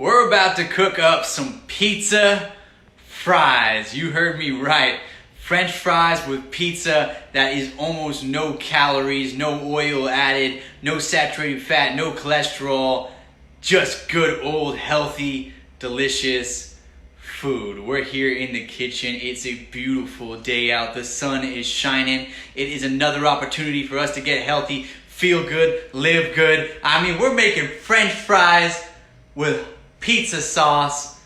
We're about to cook up some pizza fries. You heard me right. French fries with pizza that is almost no calories, no oil added, no saturated fat, no cholesterol. Just good old healthy, delicious food. We're here in the kitchen. It's a beautiful day out. The sun is shining. It is another opportunity for us to get healthy, feel good, live good. I mean, we're making French fries with pizza sauce.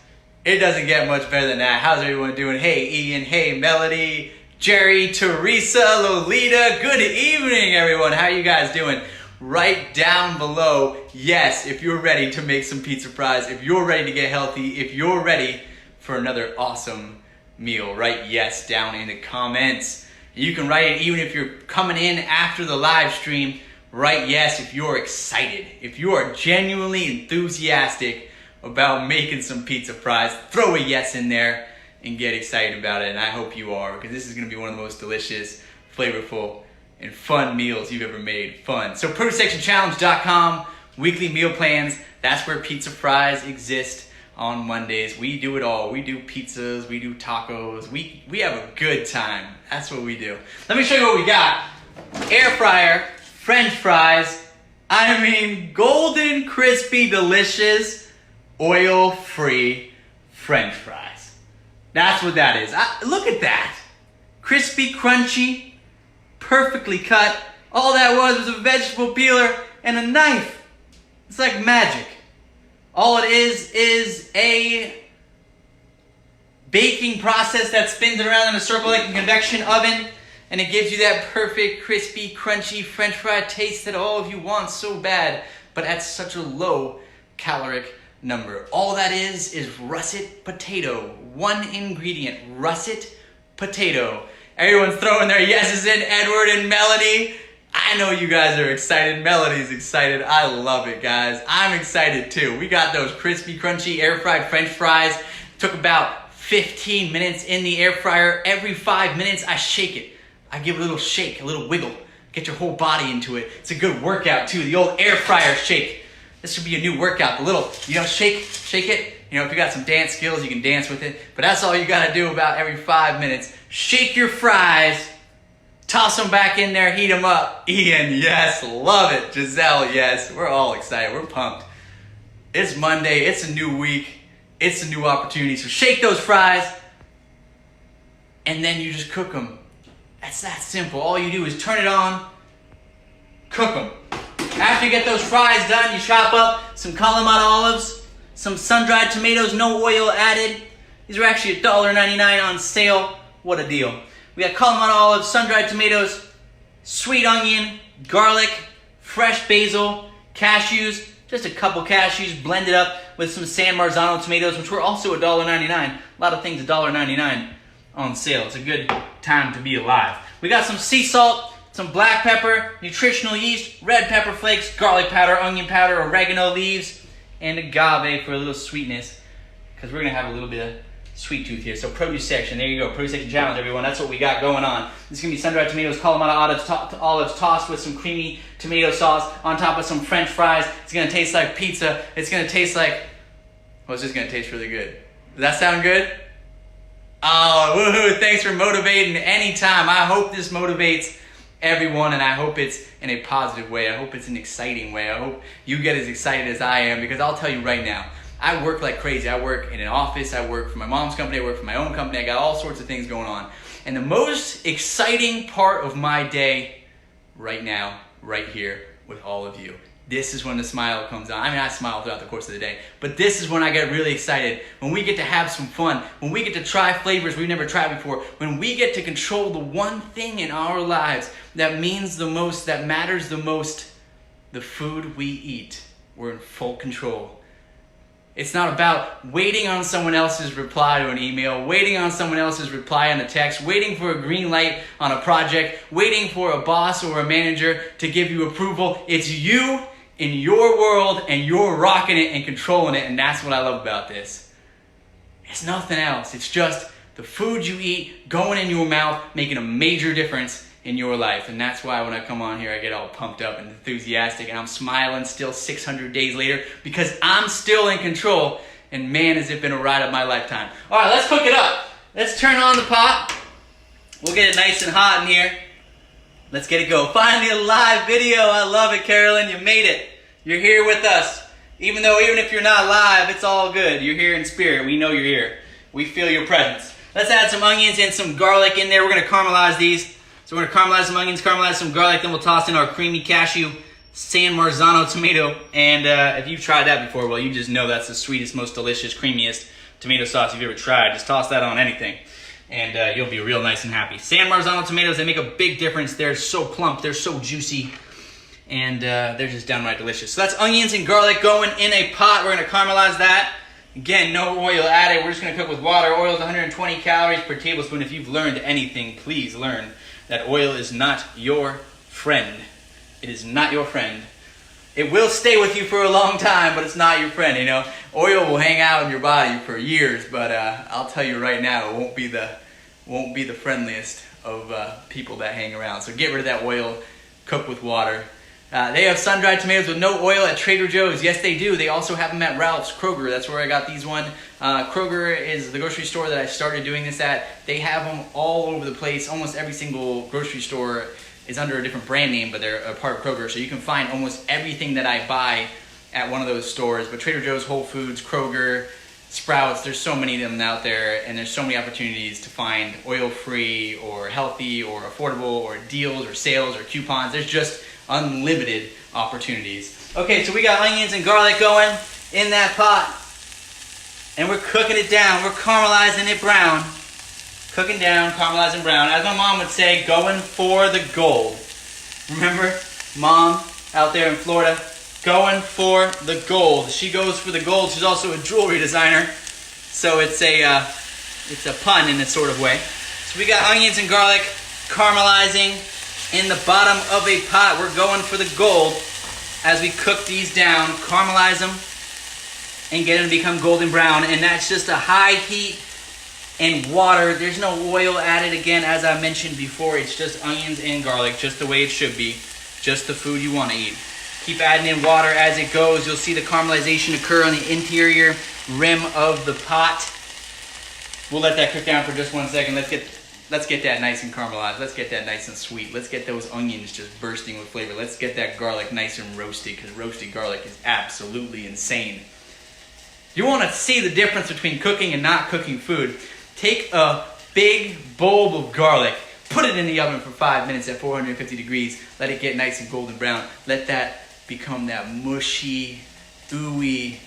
It doesn't get much better than that. How's everyone doing? Hey, Ian. Hey, Melody, Jerry, Teresa, Lolita. Good evening, everyone. How are you guys doing? Right down below, yes, if you're ready to make some pizza fries, if you're ready to get healthy, if you're ready for another awesome meal, write yes down in the comments. You can write it even if you're coming in after the live stream. Write yes if you're excited, if you are genuinely enthusiastic about making some pizza fries. Throw a yes in there and get excited about it, and I hope you are, because this is going to be one of the most delicious, flavorful, and fun meals you've ever made. Fun. So ProtectionChallenge.com, weekly meal plans. That's where pizza fries exist on Mondays. We do it all. We do pizzas, we do tacos. We have a good time. That's what we do. Let me show you what we got. Air fryer, French fries. I mean, golden, crispy, delicious, oil-free French fries. That's what that is. Look at that. Crispy, crunchy, perfectly cut. All that was a vegetable peeler and a knife. It's like magic. All it is a baking process that spins it around in a circle like a convection oven, and it gives you that perfect, crispy, crunchy French fry taste that all of you want so bad, but at such a low caloric number. All that is russet potato. One ingredient, russet potato. Everyone's throwing their yeses in, Edward and Melody. I know you guys are excited. Melody's excited. I love it, guys. I'm excited too. We got those crispy, crunchy, air-fried French fries. Took about 15 minutes in the air fryer. Every 5 minutes, I shake it. I give it a little shake, a little wiggle. Get your whole body into it. It's a good workout too. The old air fryer shake. This should be a new workout. The little, shake it. If you got some dance skills, you can dance with it. But that's all you got to do about every 5 minutes. Shake your fries. Toss them back in there. Heat them up. Ian, yes. Love it. Giselle, yes. We're all excited. We're pumped. It's Monday. It's a new week. It's a new opportunity. So shake those fries. And then you just cook them. That's that simple. All you do is turn it on. Cook them. After you get those fries done, you chop up some Kalamata olives, some sun-dried tomatoes, no oil added. These are actually $1.99 on sale. What a deal. We got Kalamata olives, sun-dried tomatoes, sweet onion, garlic, fresh basil, cashews, just a couple cashews blended up with some San Marzano tomatoes, which were also $1.99. A lot of things $1.99 on sale. It's a good time to be alive. We got some sea salt, some black pepper, nutritional yeast, red pepper flakes, garlic powder, onion powder, oregano leaves, and agave for a little sweetness, because we're going to have a little bit of sweet tooth here. So produce section, there you go. Produce section challenge, everyone. That's what we got going on. This is going to be sun-dried tomatoes, Kalamata olives tossed with some creamy tomato sauce on top of some French fries. It's going to taste like pizza. It's going to taste like, well, it's just going to taste really good. Does that sound good? Oh, woohoo. Thanks for motivating anytime. I hope this motivates everyone, and I hope it's in a positive way. I hope it's an exciting way. I hope you get as excited as I am, because I'll tell you right now, I work like crazy. I work in an office. I work for my mom's company. I work for my own company. I got all sorts of things going on. And the most exciting part of my day right now, right here with all of you, this is when the smile comes on. I mean, I smile throughout the course of the day, but this is when I get really excited, when we get to have some fun, when we get to try flavors we've never tried before, when we get to control the one thing in our lives that means the most, that matters the most, the food we eat. We're in full control. It's not about waiting on someone else's reply to an email, waiting on someone else's reply on a text, waiting for a green light on a project, waiting for a boss or a manager to give you approval. It's you in your world, and you're rocking it and controlling it, and that's what I love about this. It's nothing else. It's just the food you eat going in your mouth, making a major difference in your life. And that's why when I come on here, I get all pumped up and enthusiastic, and I'm smiling still 600 days later because I'm still in control. And man, has it been a ride of my lifetime. All right, let's cook it up. Let's turn on the pot. We'll get it nice and hot in here. Let's get it go. Finally a live video. I love it, Carolyn. You made it. You're here with us. Even if you're not live, it's all good. You're here in spirit. We know you're here. We feel your presence. Let's add some onions and some garlic in there. We're going to caramelize these. So we're going to caramelize some onions, caramelize some garlic, then we'll toss in our creamy cashew San Marzano tomato. And if you've tried that before, well, you just know that's the sweetest, most delicious, creamiest tomato sauce you've ever tried. Just toss that on anything, and you'll be real nice and happy. San Marzano tomatoes, they make a big difference. They're so plump, they're so juicy, and they're just downright delicious. So that's onions and garlic going in a pot. We're going to caramelize that. Again, no oil added. We're just going to cook with water. Oil is 120 calories per tablespoon. If you've learned anything, please learn that oil is not your friend. It is not your friend. It will stay with you for a long time, but it's not your friend, you know. Oil will hang out in your body for years, but I'll tell you right now, it won't be the friendliest of people that hang around. So get rid of that oil, cook with water. They have sun-dried tomatoes with no oil at Trader Joe's. Yes, they do. They also have them at Ralph's, Kroger. That's where I got these one. Kroger is the grocery store that I started doing this at. They have them all over the place. Almost every single grocery store is under a different brand name, but they're a part of Kroger. So you can find almost everything that I buy at one of those stores. But Trader Joe's, Whole Foods, Kroger, Sprouts, there's so many of them out there, and there's so many opportunities to find oil-free or healthy or affordable or deals or sales or coupons. There's just unlimited opportunities. Okay, so we got onions and garlic going in that pot, and we're cooking it down. We're caramelizing it brown. Cooking down, caramelizing brown. As my mom would say, going for the gold. Remember, Mom out there in Florida, going for the gold. She goes for the gold. She's also a jewelry designer, so it's a pun in a sort of way. So we got onions and garlic caramelizing in the bottom of a pot. We're going for the gold as we cook these down, caramelize them, and get them to become golden brown. And that's just a high heat and water. There's no oil added. Again, as I mentioned before, it's just onions and garlic, just the way it should be, just the food you want to eat. Keep adding in water as it goes. You'll see the caramelization occur on the interior rim of the pot. We'll let that cook down for just 1 second. Let's get that nice and caramelized. Let's get that nice and sweet. Let's get those onions just bursting with flavor. Let's get that garlic nice and roasty, because roasted garlic is absolutely insane. You want to see the difference between cooking and not cooking food. Take a big bowl of garlic, put it in the oven for 5 minutes at 450 degrees. Let it get nice and golden brown. Let that become that mushy, ooey,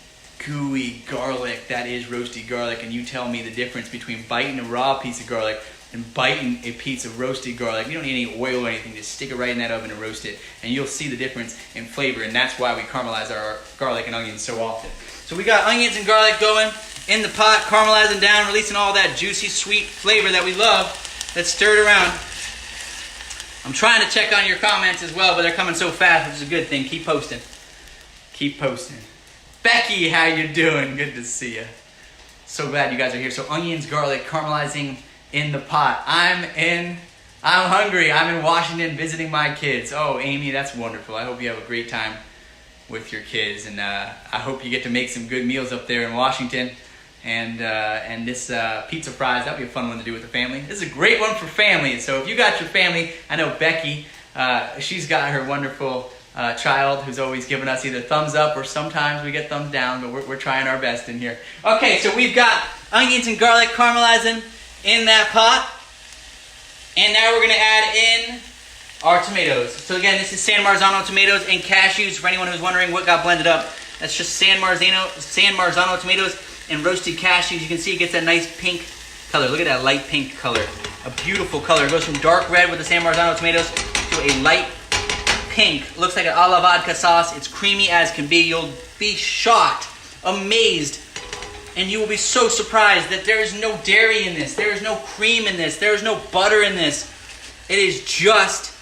gooey garlic that is roasted garlic. And you tell me the difference between biting a raw piece of garlic and biting a piece of roasted garlic. You don't need any oil or anything. Just stick it right in that oven and roast it, and you'll see the difference in flavor. And that's why we caramelize our garlic and onions so often. So we got onions and garlic going in the pot, caramelizing down, releasing all that juicy, sweet flavor that we love. Let's stir it around. I'm trying to check on your comments as well, but they're coming so fast, which is a good thing. Keep posting. Keep posting. Becky, how you doing? Good to see you. So glad you guys are here. So onions, garlic, caramelizing in the pot. I'm hungry. I'm in Washington visiting my kids. Oh, Amy, that's wonderful. I hope you have a great time with your kids, and I hope you get to make some good meals up there in Washington. And this pizza fries, that'll be a fun one to do with the family. This is a great one for families. So if you got your family, I know Becky, she's got her wonderful child who's always giving us either thumbs up or sometimes we get thumbs down, but we're trying our best in here. Okay, so we've got onions and garlic caramelizing in that pot. And now we're going to add in our tomatoes. So again, this is San Marzano tomatoes and cashews. For anyone who's wondering what got blended up, that's just San Marzano tomatoes and roasted cashews. You can see it gets that nice pink color. Look at that light pink color. A beautiful color. It goes from dark red with the San Marzano tomatoes to a light pink. Looks like an a la vodka sauce. It's creamy as can be. You'll be shocked, amazed, and you will be so surprised that there is no dairy in this. There is no cream in this. There is no butter in this. It is just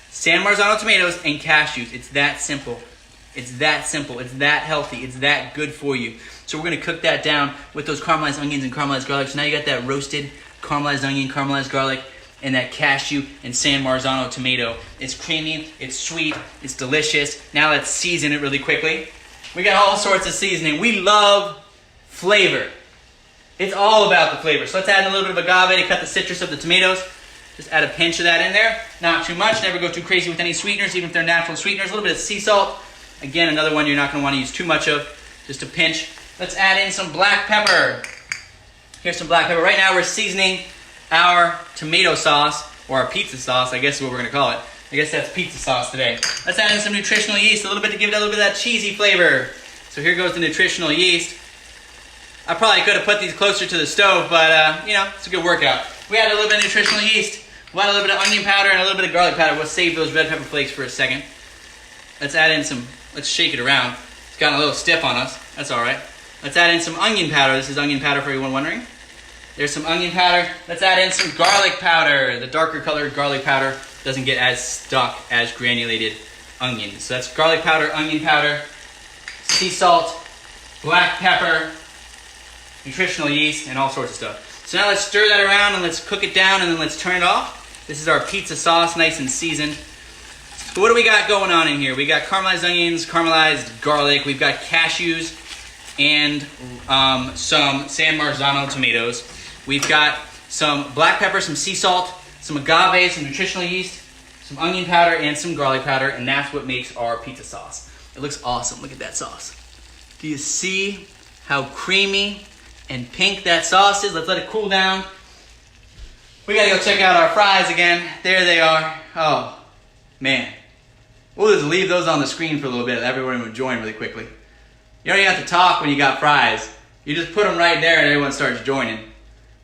San Marzano tomatoes and cashews. It's that simple. It's that simple. It's that healthy. It's that good for you. So we're going to cook that down with those caramelized onions and caramelized garlic. So now you got that roasted caramelized onion, caramelized garlic, and that cashew and San Marzano tomato. It's creamy, it's sweet, it's delicious. Now let's season it really quickly. We got all sorts of seasoning. We love flavor. It's all about the flavor. So let's add in a little bit of agave to cut the citrus of the tomatoes. Just add a pinch of that in there. Not too much. Never go too crazy with any sweeteners, even if they're natural sweeteners. A little bit of sea salt. Again, another one you're not going to want to use too much of. Just a pinch. Let's add in some black pepper. Here's some black pepper. Right now we're seasoning our tomato sauce, or our pizza sauce, I guess is what we're going to call it. I guess that's pizza sauce today. Let's add in some nutritional yeast, a little bit to give it a little bit of that cheesy flavor. So here goes the nutritional yeast. I probably could have put these closer to the stove, but you know, it's a good workout. We add a little bit of nutritional yeast. We'll add a little bit of onion powder and a little bit of garlic powder. We'll save those red pepper flakes for a second. Let's add in some, let's shake it around. It's gotten a little stiff on us. That's all right. Let's add in some onion powder. This is onion powder for everyone wondering. There's some onion powder. Let's add in some garlic powder. The darker colored garlic powder doesn't get as stuck as granulated onions. So that's garlic powder, onion powder, sea salt, black pepper, nutritional yeast, and all sorts of stuff. So now let's stir that around and let's cook it down and then let's turn it off. This is our pizza sauce, nice and seasoned. So what do we got going on in here? We got caramelized onions, caramelized garlic. We've got cashews and some San Marzano tomatoes. We've got some black pepper, some sea salt, some agave, some nutritional yeast, some onion powder, and some garlic powder, and that's what makes our pizza sauce. It looks awesome. Look at that sauce. Do you see how creamy and pink that sauce is? Let's let it cool down. We gotta go check out our fries again. There they are. Oh, man. We'll just leave those on the screen for a little bit. Everyone will join really quickly. You don't even have to talk when you got fries. You just put them right there and everyone starts joining.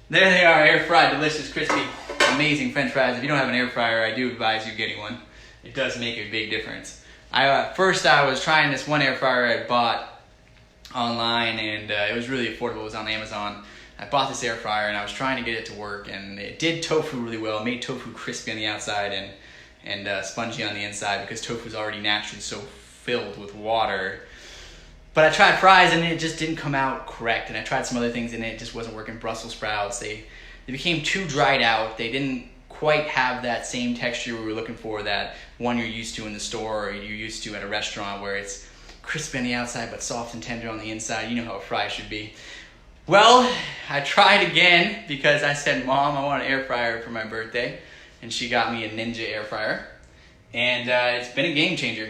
There they are, air fried, delicious, crispy, amazing French fries. If you don't have an air fryer, I do advise you getting one. It does make a big difference. First I was trying this one air fryer I bought online, and it was really affordable. It was on Amazon. I bought this air fryer and I was trying to get it to work, and it did tofu really well. It made tofu crispy on the outside and spongy on the inside, because tofu is already naturally so filled with water. But I tried fries and it just didn't come out correct, and I tried some other things and it just wasn't working. Brussels sprouts, they became too dried out. They didn't quite have that same texture we were looking for, that one you're used to in the store or you're used to at a restaurant, where it's crispy on the outside but soft and tender on the inside. You know how a fry should be. Well, I tried again because I said, Mom, I want an air fryer for my birthday, and she got me a Ninja air fryer, and it's been a game changer.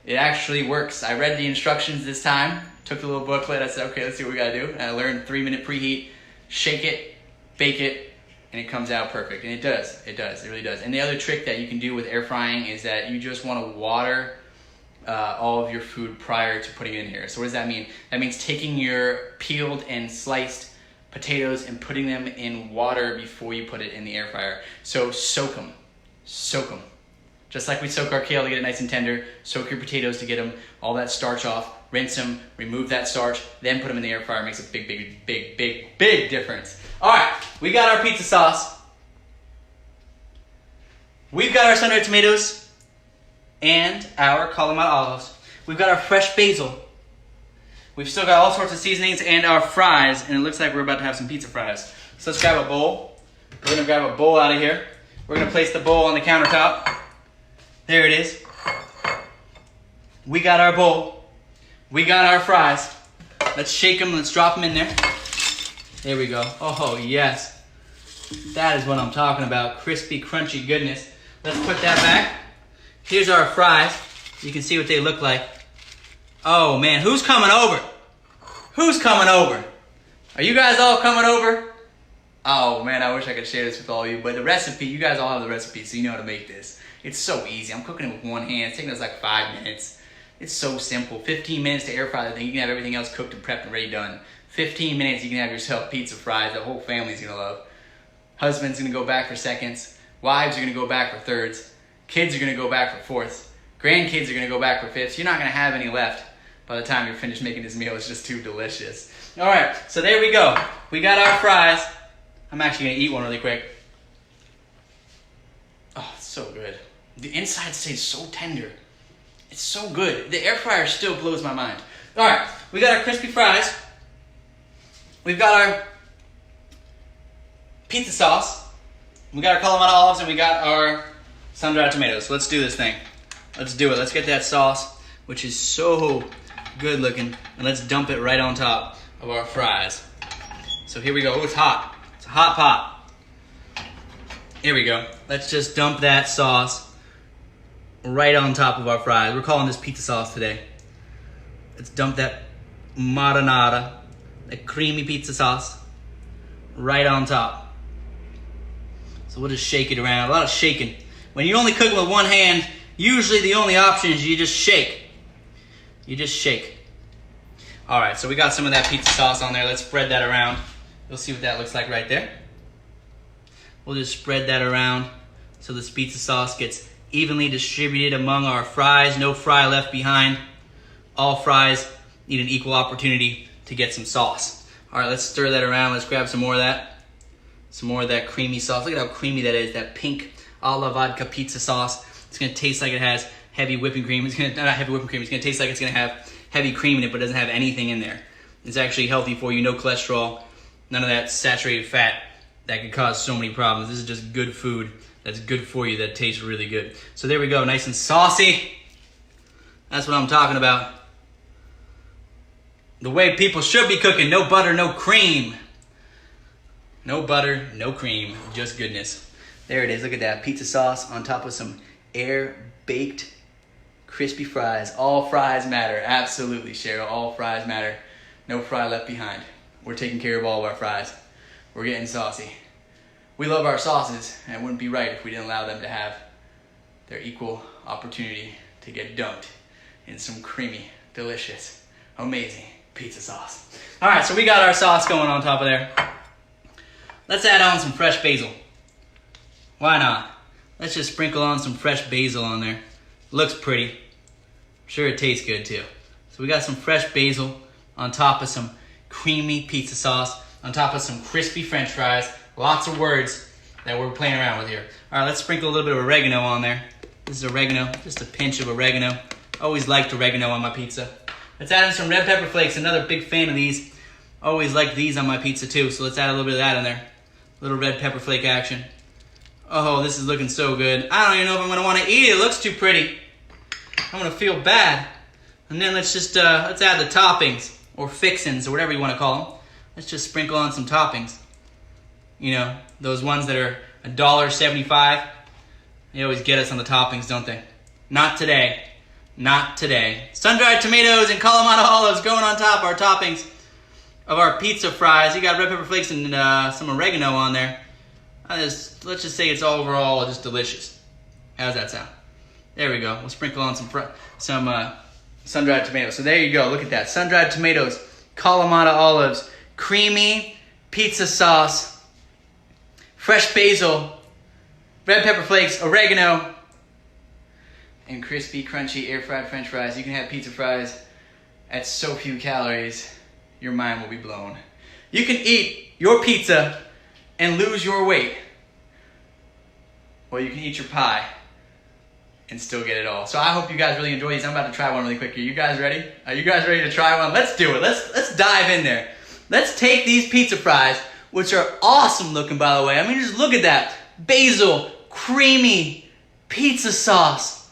It actually works. I read the instructions this time, took the little booklet, I said, okay, let's see what we gotta do. And I learned 3-minute preheat, shake it, bake it, and it comes out perfect. And it does, it really does. And the other trick that you can do with air frying is that you just wanna water all of your food prior to putting it in here. So what does that mean? That means taking your peeled and sliced potatoes and putting them in water before you put it in the air fryer. So soak them. Just like we soak our kale to get it nice and tender, soak your potatoes to get them all that starch off, rinse them, remove that starch, then put them in the air fryer. It makes a big difference. All right, we got our pizza sauce. We've got our sun-dried tomatoes and our Kalamata olives. We've got our fresh basil. We've still got all sorts of seasonings and our fries, and it looks like we're about to have some pizza fries. So let's grab a bowl. We're gonna grab a bowl out of here. We're gonna place the bowl on the countertop. There it is. We got our bowl. We got our fries. Let's shake them. Let's drop them in there. There we go. Oh, yes. That is what I'm talking about. Crispy, crunchy goodness. Let's put that back. Here's our fries. You can see what they look like. Oh, man. Who's coming over? Who's coming over? Are you guys all coming over? Oh, man. I wish I could share this with all of you. But the recipe, you guys all have the recipe, so you know how to make this. It's so easy. I'm cooking it with one hand. It's taking us like 5 minutes. It's so simple. 15 minutes to air fry the thing. You can have everything else cooked and prepped and ready done. 15 minutes, you can have yourself pizza fries. The whole family's gonna love. Husband's gonna go back for seconds. Wives are gonna go back for thirds. Kids are gonna go back for fourths. Grandkids are gonna go back for fifths. You're not gonna have any left by the time you're finished making this meal. It's just too delicious. All right, so there we go. We got our fries. I'm actually gonna eat one really quick. Oh, it's so good. The inside stays so tender. It's so good. The air fryer still blows my mind. All right, we got our crispy fries. We've got our pizza sauce. We got our Kalamata olives and we got our sun-dried tomatoes. So let's do this thing. Let's do it. Let's get that sauce, which is so good looking, and let's dump it right on top of our fries. So here we go. Oh, it's hot. It's a hot pot. Here we go. Let's just dump that sauce right on top of our fries. We're calling this pizza sauce today. Let's dump that marinara, that creamy pizza sauce, right on top. So we'll just shake it around. A lot of shaking. When you only cook with one hand, usually the only option is you just shake. You just shake. All right, so we got some of that pizza sauce on there. Let's spread that around. You'll see what that looks like right there. We'll just spread that around so this pizza sauce gets evenly distributed among our fries. No fry left behind. All fries need an equal opportunity to get some sauce. All right, let's stir that around. Let's grab some more of that. Some more of that creamy sauce. Look at how creamy that is, that pink alla vodka pizza sauce. It's gonna taste like it has heavy whipping cream. It's gonna, not heavy whipping cream, it's gonna taste like it's gonna have heavy cream in it, but it doesn't have anything in there. It's actually healthy for you, no cholesterol, none of that saturated fat that could cause so many problems. This is just good food that's good for you, that tastes really good. So there we go, nice and saucy. That's what I'm talking about. The way people should be cooking, no butter, no cream. No butter, no cream, just goodness. There it is, look at that. Pizza sauce on top of some air-baked crispy fries. All fries matter, absolutely, Cheryl. All fries matter. No fry left behind. We're taking care of all of our fries. We're getting saucy. We love our sauces, and it wouldn't be right if we didn't allow them to have their equal opportunity to get dunked in some creamy, delicious, amazing pizza sauce. All right, so we got our sauce going on top of there. Let's add on some fresh basil. Why not? Let's just sprinkle on some fresh basil on there. Looks pretty. I'm sure it tastes good too. So we got some fresh basil on top of some creamy pizza sauce, on top of some crispy French fries. Lots of words that we're playing around with here. All right, let's sprinkle a little bit of oregano on there. This is oregano, just a pinch of oregano. Always liked oregano on my pizza. Let's add in some red pepper flakes. Another big fan of these. Always like these on my pizza too, so let's add a little bit of that in there. Little red pepper flake action. Oh, this is looking so good. I don't even know if I'm gonna wanna eat it. It looks too pretty. I'm gonna feel bad. And then let's just, let's add the toppings, or fixins, or whatever you wanna call them. Let's just sprinkle on some toppings. You know, those ones that are $1.75. They always get us on the toppings, don't they? Not today. Not today. Sun-dried tomatoes and Kalamata olives going on top, our toppings of our pizza fries. You got red pepper flakes and some oregano on there. Let's just say it's overall just delicious. How does that sound? There we go. We'll sprinkle on some sun-dried tomatoes. So there you go. Look at that. Sun-dried tomatoes, Kalamata olives, creamy pizza sauce, fresh basil, red pepper flakes, oregano, and crispy, crunchy, air-fried French fries. You can have pizza fries at so few calories, your mind will be blown. You can eat your pizza and lose your weight. Or you can eat your pie and still get it all. So I hope you guys really enjoy these. I'm about to try one really quick. Are you guys ready? Are you guys ready to try one? Let's do it. Let's dive in there. Let's take these pizza fries, which are awesome looking, by the way. I mean, just look at that. Basil, creamy pizza sauce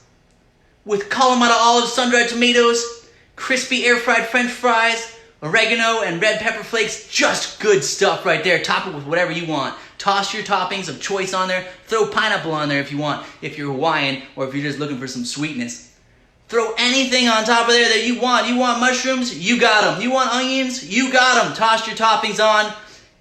with Kalamata olives, sun-dried tomatoes, crispy air-fried French fries, oregano and red pepper flakes. Just good stuff right there. Top it with whatever you want. Toss your toppings of choice on there. Throw pineapple on there if you want, if you're Hawaiian, or if you're just looking for some sweetness. Throw anything on top of there that you want. You want mushrooms? You got them. You want onions? You got them. Toss your toppings on.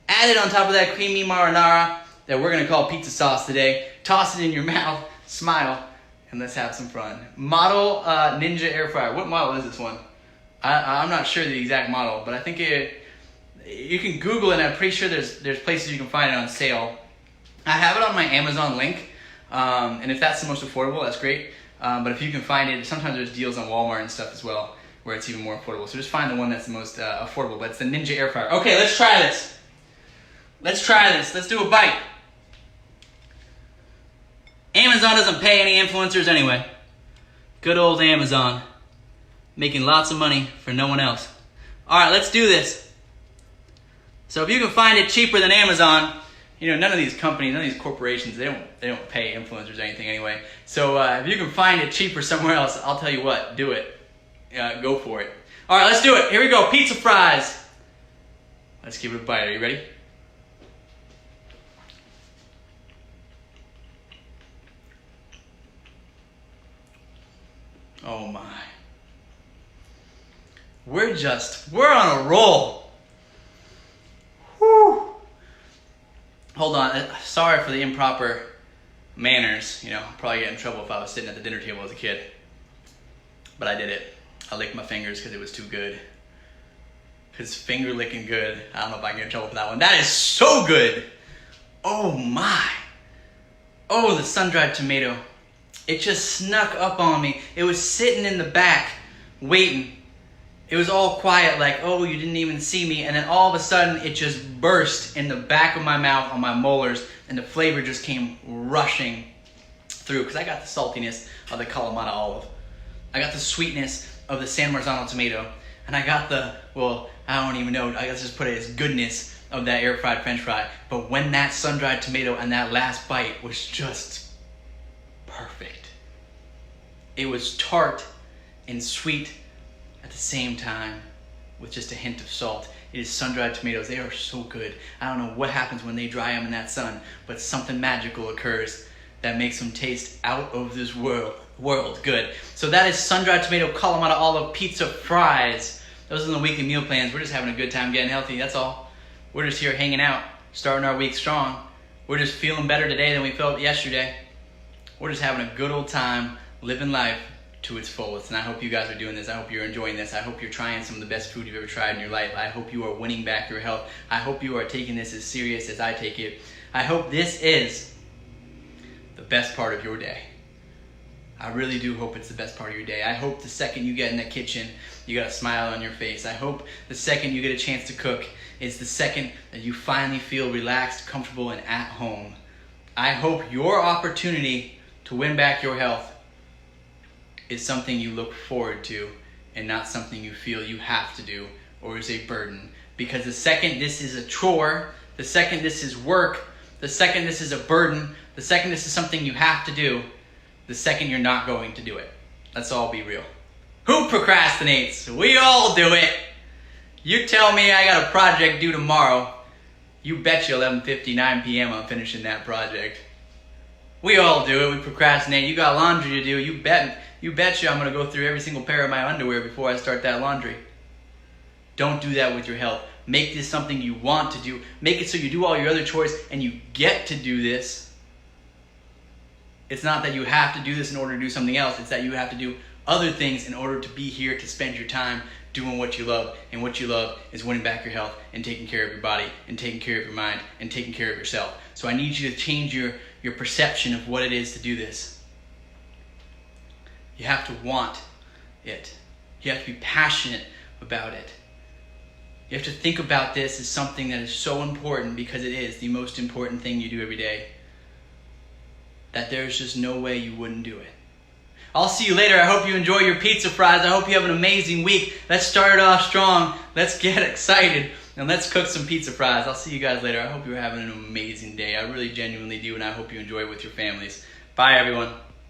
Add it on top of that creamy marinara that we're going to call pizza sauce today. Toss it in your mouth. Smile. And let's have some fun. Model Ninja Air Fryer. What model is this one? I'm not sure the exact model, but I think you can Google it, and I'm pretty sure there's places you can find it on sale. I have it on my Amazon link, and if that's the most affordable, that's great. But if you can find it, sometimes there's deals on Walmart and stuff as well, where it's even more affordable. So just find the one that's the most affordable, but it's the Ninja Air Fryer. Okay, let's try this. Let's try this. Let's do a bite. Amazon doesn't pay any influencers anyway. Good old Amazon. Making lots of money for no one else. All right, let's do this. So if you can find it cheaper than Amazon, You know, none of these companies, none of these corporations, they don't pay influencers or anything anyway. So if you can find it cheaper somewhere else, I'll tell you what, do it. Go for it. All right, let's do it. Here we go. Pizza fries. Let's give it a bite. Are you ready? Oh my. We're on a roll. Whew. Hold on. Sorry for the improper manners. You know, I'd probably get in trouble if I was sitting at the dinner table as a kid. But I did it. I licked my fingers because it was too good. Because finger licking good. I don't know if I can get in trouble for that one. That is so good. Oh my. Oh, the sun-dried tomato. It just snuck up on me. It was sitting in the back, waiting. It was all quiet, like, oh, you didn't even see me. And then all of a sudden, it just burst in the back of my mouth on my molars, and the flavor just came rushing through. Because I got the saltiness of the Kalamata olive. I got the sweetness of the San Marzano tomato. And I got the, well, I don't even know, I guess just put it as goodness of that air-fried French fry. But when that sun-dried tomato and that last bite was just perfect. It was tart and sweet at the same time with just a hint of salt. It is sun-dried tomatoes. They are so good. I don't know what happens when they dry them in that sun, but something magical occurs that makes them taste out of this world good. So that is sun-dried tomato Kalamata olive pizza fries. Those are the weekly meal plans. We're just having a good time getting healthy. That's all. We're just here hanging out, starting our week strong. We're just feeling better today than we felt yesterday. We're just having a good old time living life to its fullest. And I hope you guys are doing this. I hope you're enjoying this. I hope you're trying some of the best food you've ever tried in your life. I hope you are winning back your health. I hope you are taking this as serious as I take it. I hope this is the best part of your day. I really do hope it's the best part of your day. I hope the second you get in the kitchen, you got a smile on your face. I hope the second you get a chance to cook is the second that you finally feel relaxed, comfortable, and at home. I hope your opportunity to win back your health is something you look forward to and not something you feel you have to do or is a burden. Because the second this is a chore, the second this is work, the second this is a burden, the second this is something you have to do, the second you're not going to do it. Let's all be real. Who procrastinates? We all do it. You tell me I got a project due tomorrow. You bet you 11:59 p.m. I'm finishing that project. We all do it. We procrastinate. You got laundry to do. You bet you I'm going to go through every single pair of my underwear before I start that laundry. Don't do that with your health. Make this something you want to do. Make it so you do all your other chores and you get to do this. It's not that you have to do this in order to do something else. It's that you have to do other things in order to be here to spend your time doing what you love. And what you love is winning back your health and taking care of your body and taking care of your mind and taking care of yourself. So I need you to change your perception of what it is to do this. You have to want it. You have to be passionate about it. You have to think about this as something that is so important because it is the most important thing you do every day. That there's just no way you wouldn't do it. I'll see you later. I hope you enjoy your pizza fries. I hope you have an amazing week. Let's start it off strong. Let's get excited. And let's cook some pizza fries. I'll see you guys later. I hope you're having an amazing day. I really genuinely do, and I hope you enjoy it with your families. Bye, everyone.